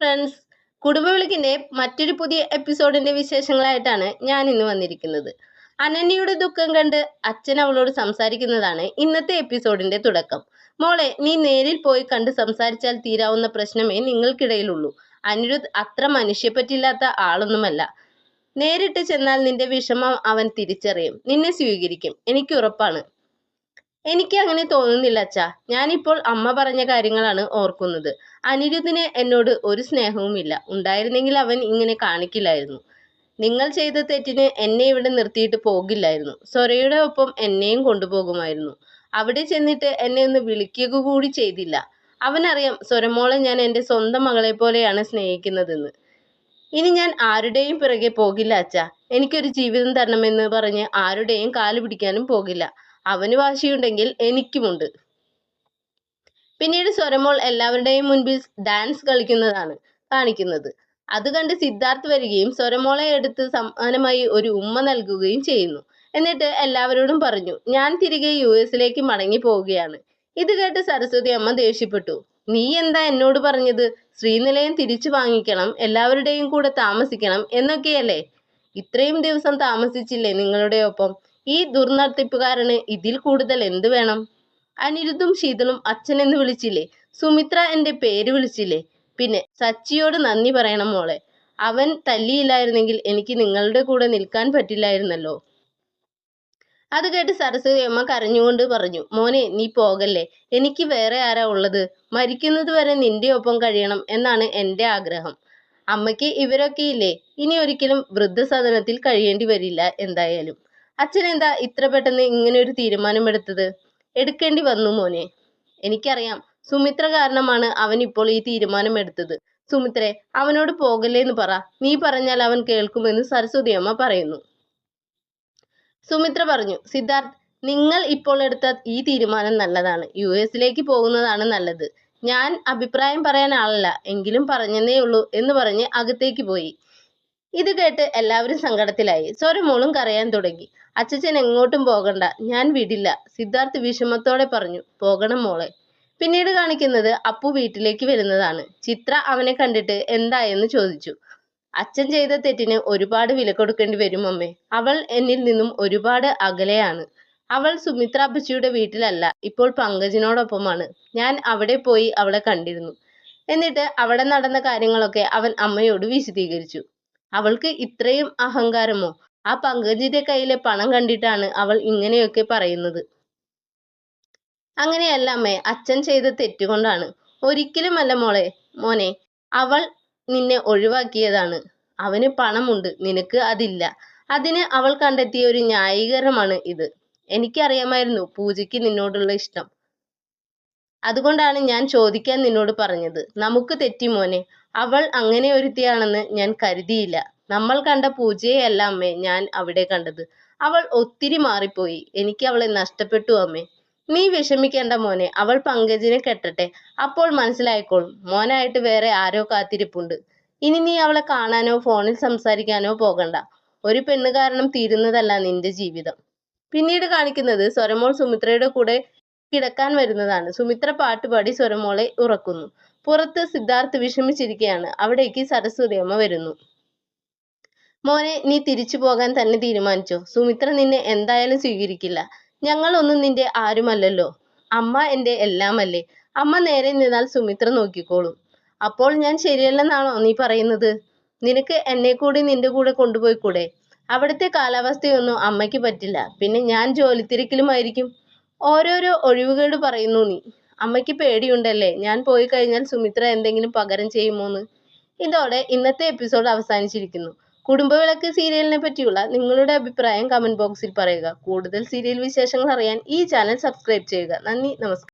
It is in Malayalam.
ഫ്രണ്ട്സ്, കുടുംബവിളക്കിന്റെ മറ്റൊരു പുതിയ എപ്പിസോഡിന്റെ വിശേഷങ്ങളായിട്ടാണ് ഞാൻ ഇന്ന് വന്നിരിക്കുന്നത്. അനന്യയുടെ ദുഃഖം കണ്ട് അച്ഛൻ അവളോട് സംസാരിക്കുന്നതാണ് ഇന്നത്തെ എപ്പിസോഡിന്റെ തുടക്കം. മോളെ, നീ നേരിൽ പോയി കണ്ട് സംസാരിച്ചാൽ തീരാവുന്ന പ്രശ്നമേ നിങ്ങൾക്കിടയിലുള്ളൂ. അനിരുദ്ധ് അത്ര മനുഷ്യപ്പറ്റില്ലാത്ത ആളൊന്നുമല്ല. നേരിട്ട് ചെന്നാൽ നിന്റെ വിഷമം അവൻ തിരിച്ചറിയും, നിന്നെ സ്വീകരിക്കും, എനിക്ക് ഉറപ്പാണ്. എനിക്ക് അങ്ങനെ തോന്നുന്നില്ല അച്ഛാ. ഞാനിപ്പോൾ അമ്മ പറഞ്ഞ കാര്യങ്ങളാണ് ഓർക്കുന്നത്. അനിരുദ്ധിന് എന്നോട് ഒരു സ്നേഹവുമില്ല. ഉണ്ടായിരുന്നെങ്കിൽ അവൻ ഇങ്ങനെ കാണിക്കില്ലായിരുന്നു. നിങ്ങൾ ചെയ്ത തെറ്റിന് എന്നെ ഇവിടെ നിർത്തിയിട്ട് പോകില്ലായിരുന്നു. സൊരയുടെ ഒപ്പം എന്നെയും കൊണ്ടുപോകുമായിരുന്നു. അവിടെ ചെന്നിട്ട് എന്നെ ഒന്ന് വിളിക്കുക കൂടി ചെയ്തില്ല. അവനറിയാം സൊരമോളെ ഞാൻ എൻ്റെ സ്വന്തം മകളെ പോലെയാണ് സ്നേഹിക്കുന്നതെന്ന്. ഇനി ഞാൻ ആരുടെയും പിറകെ പോകില്ല അച്ഛാ. എനിക്കൊരു ജീവിതം തരണമെന്ന് പറഞ്ഞ് ആരുടെയും കാല് പിടിക്കാനും പോകില്ല. അവന് വാശിയുണ്ടെങ്കിൽ എനിക്കുമുണ്ട്. പിന്നീട് സ്വരമോൾ എല്ലാവരുടെയും മുൻപിൽ ഡാൻസ് കളിക്കുന്നതാണ് കാണിക്കുന്നത്. അത് കണ്ട് സിദ്ധാർത്ഥ് വരികയും സ്വരമോളെ എടുത്ത് സമ്മാനമായി ഒരു ഉമ്മ നൽകുകയും ചെയ്യുന്നു. എന്നിട്ട് എല്ലാവരോടും പറഞ്ഞു, ഞാൻ തിരികെ US മടങ്ങി പോവുകയാണ്. ഇത് കേട്ട് സരസ്വതി അമ്മ ദേഷ്യപ്പെട്ടു. നീ എന്താ എന്നോട് പറഞ്ഞത്? ശ്രീനിലയം തിരിച്ചു വാങ്ങിക്കണം, എല്ലാവരുടെയും കൂടെ താമസിക്കണം എന്നൊക്കെയല്ലേ? ഇത്രയും ദിവസം താമസിച്ചില്ലേ നിങ്ങളുടെ ഒപ്പം? ഈ ദുർനടത്തിപ്പുകാരന് ഇതിൽ കൂടുതൽ എന്ത് വേണം? അനിരുദ്ധും ശീതളും അച്ഛനെന്ന് വിളിച്ചില്ലേ? സുമിത്ര എൻ്റെ പേര് വിളിച്ചില്ലേ? പിന്നെ സച്ചിയോട് നന്ദി പറയണം മോളെ. അവൻ തല്ലിയില്ലായിരുന്നെങ്കിൽ എനിക്ക് നിങ്ങളുടെ കൂടെ നിൽക്കാൻ പറ്റില്ലായിരുന്നല്ലോ. അത് കേട്ട് സരസ്വതി അമ്മ കരഞ്ഞുകൊണ്ട് പറഞ്ഞു, മോനെ, നീ പോകല്ലേ. എനിക്ക് വേറെ ആരാ ഉള്ളത്? മരിക്കുന്നത് വരെ നിന്റെ ഒപ്പം കഴിയണം എന്നാണ് എൻ്റെ ആഗ്രഹം. അമ്മയ്ക്ക് ഇവരൊക്കെ ഇല്ലേ? ഇനി ഒരിക്കലും വൃദ്ധസദനത്തിൽ കഴിയേണ്ടി വരില്ല എന്തായാലും. അച്ഛൻ എന്താ ഇത്ര പെട്ടെന്ന് ഇങ്ങനെ ഒരു തീരുമാനമെടുത്തത്? എടുക്കേണ്ടി വന്നു മോനെ. എനിക്കറിയാം, സുമിത്ര കാരണമാണ് അവൻ ഇപ്പോൾ ഈ തീരുമാനം എടുത്തത്. സുമിത്രേ, അവനോട് പോകല്ലേന്ന് പറ. നീ പറഞ്ഞാൽ അവൻ കേൾക്കുമെന്ന് സരസ്വതി അമ്മ പറയുന്നു. സുമിത്ര പറഞ്ഞു, സിദ്ധാർത്ഥ്, നിങ്ങൾ ഇപ്പോൾ എടുത്ത ഈ തീരുമാനം നല്ലതാണ്. US പോകുന്നതാണ് നല്ലത്. ഞാൻ അഭിപ്രായം പറയാൻ ആളല്ല, എങ്കിലും പറഞ്ഞെന്നേ ഉള്ളൂ എന്ന് പറഞ്ഞ് അകത്തേക്ക് പോയി. ഇത് കേട്ട് എല്ലാവരും സങ്കടത്തിലായി. സ്വരമോളും കരയാൻ തുടങ്ങി. അച്ഛൻ എങ്ങോട്ടും പോകണ്ട, ഞാൻ വിടില്ല. സിദ്ധാർത്ഥ് വിഷമത്തോടെ പറഞ്ഞു, പോകണം മോളെ. പിന്നീട് കാണിക്കുന്നത് അപ്പു വീട്ടിലേക്ക് വരുന്നതാണ്. ചിത്ര അവനെ കണ്ടിട്ട് എന്തായെന്ന് ചോദിച്ചു. അച്ഛൻ ചെയ്ത തെറ്റിന് ഒരുപാട് വില കൊടുക്കേണ്ടി വരും അമ്മേ. അവൾ എന്നിൽ നിന്നും ഒരുപാട് അകലെയാണ്. അവൾ സുമിത്ര അപ്പച്ചിയുടെ വീട്ടിലല്ല, ഇപ്പോൾ പങ്കജിനോടൊപ്പമാണ്. ഞാൻ അവിടെ പോയി അവളെ കണ്ടിരുന്നു. എന്നിട്ട് അവിടെ നടന്ന കാര്യങ്ങളൊക്കെ അവൻ അമ്മയോട് വിശദീകരിച്ചു. അവൾക്ക് ഇത്രയും അഹങ്കാരമോ? ആ പങ്കജിന്റെ കയ്യിലെ പണം കണ്ടിട്ടാണ് അവൾ ഇങ്ങനെയൊക്കെ പറയുന്നത്. അങ്ങനെയല്ല അമ്മേ, അച്ഛൻ ചെയ്ത തെറ്റുകൊണ്ടാണ്. ഒരിക്കലുമല്ല മോനെ. അവൾ നിന്നെ ഒഴിവാക്കിയതാണ്. അവന് പണമുണ്ട്, നിനക്ക് അതില്ല. അതിന് അവൾ കണ്ടെത്തിയ ഒരു ന്യായീകരണമാണ് ഇത്. എനിക്കറിയാമായിരുന്നു പൂജയ്ക്ക് നിന്നോടുള്ള ഇഷ്ടം. അതുകൊണ്ടാണ് ഞാൻ ചോദിക്കാൻ നിന്നോട് പറഞ്ഞത്. നമുക്ക് തെറ്റി മോനെ. അവൾ അങ്ങനെ ഒരുത്തിയാണെന്ന് ഞാൻ കരുതിയില്ല. നമ്മൾ കണ്ട പൂജയെയല്ല അമ്മേ ഞാൻ അവിടെ കണ്ടത്. അവൾ ഒത്തിരി മാറിപ്പോയി. എനിക്ക് അവളെ നഷ്ടപ്പെട്ടു അമ്മേ. നീ വിഷമിക്കേണ്ട മോനെ. അവൾ പങ്കജിനെ കെട്ടട്ടെ, അപ്പോൾ മനസ്സിലായിക്കോളും. മോനായിട്ട് വേറെ ആരോ കാത്തിരിപ്പുണ്ട്. ഇനി നീ അവളെ കാണാനോ ഫോണിൽ സംസാരിക്കാനോ പോകണ്ട. ഒരു പെണ്ണ് കാരണം തീരുന്നതല്ല നിന്റെ ജീവിതം. പിന്നീട് കാണിക്കുന്നത് സ്വരമോൾ സുമിത്രയുടെ കൂടെ കിടക്കാൻ വരുന്നതാണ്. സുമിത്ര പാട്ടുപാടി സ്വരമോളെ ഉറക്കുന്നു. പുറത്ത് സിദ്ധാർത്ഥ് വിഷമിച്ചിരിക്കുകയാണ്. അവിടേക്ക് സരസ്വതി അമ്മ വരുന്നു. മോനെ, നീ തിരിച്ചു പോകാൻ തന്നെ തീരുമാനിച്ചോ? സുമിത്ര നിന്നെ എന്തായാലും സ്വീകരിക്കില്ല. ഞങ്ങളൊന്നും നിന്റെ ആരുമല്ലല്ലോ. അമ്മ എൻ്റെ എല്ലാമല്ലേ. അമ്മ നേരെ നിന്നാൽ സുമിത്ര നോക്കിക്കോളും. അപ്പോൾ ഞാൻ ശരിയല്ലെന്നാണോ നീ പറയുന്നത്? നിനക്ക് എന്നെ കൂടി നിന്റെ കൂടെ കൊണ്ടുപോയിക്കൂടെ? അവിടുത്തെ കാലാവസ്ഥയൊന്നും അമ്മയ്ക്ക് പറ്റില്ല. പിന്നെ ഞാൻ ജോലി തിരക്കിലുമായിരിക്കും. ഓരോരോ ഒഴിവുകേട് പറയുന്നു നീ. അമ്മയ്ക്ക് പേടിയുണ്ടല്ലേ ഞാൻ പോയി കഴിഞ്ഞാൽ സുമിത്ര എന്തെങ്കിലും പകരം ചെയ്യുമോന്ന്? ഇതോടെ ഇന്നത്തെ എപ്പിസോഡ് അവസാനിച്ചിരിക്കുന്നു. കുടുംബവിളക്ക് സീരിയലിനെ പറ്റിയുള്ള നിങ്ങളുടെ അഭിപ്രായം കമന്റ് ബോക്സിൽ പറയുക. കൂടുതൽ സീരിയൽ വിശേഷങ്ങൾ അറിയാൻ ഈ ചാനൽ സബ്സ്ക്രൈബ് ചെയ്യുക. നന്ദി, നമസ്കാരം.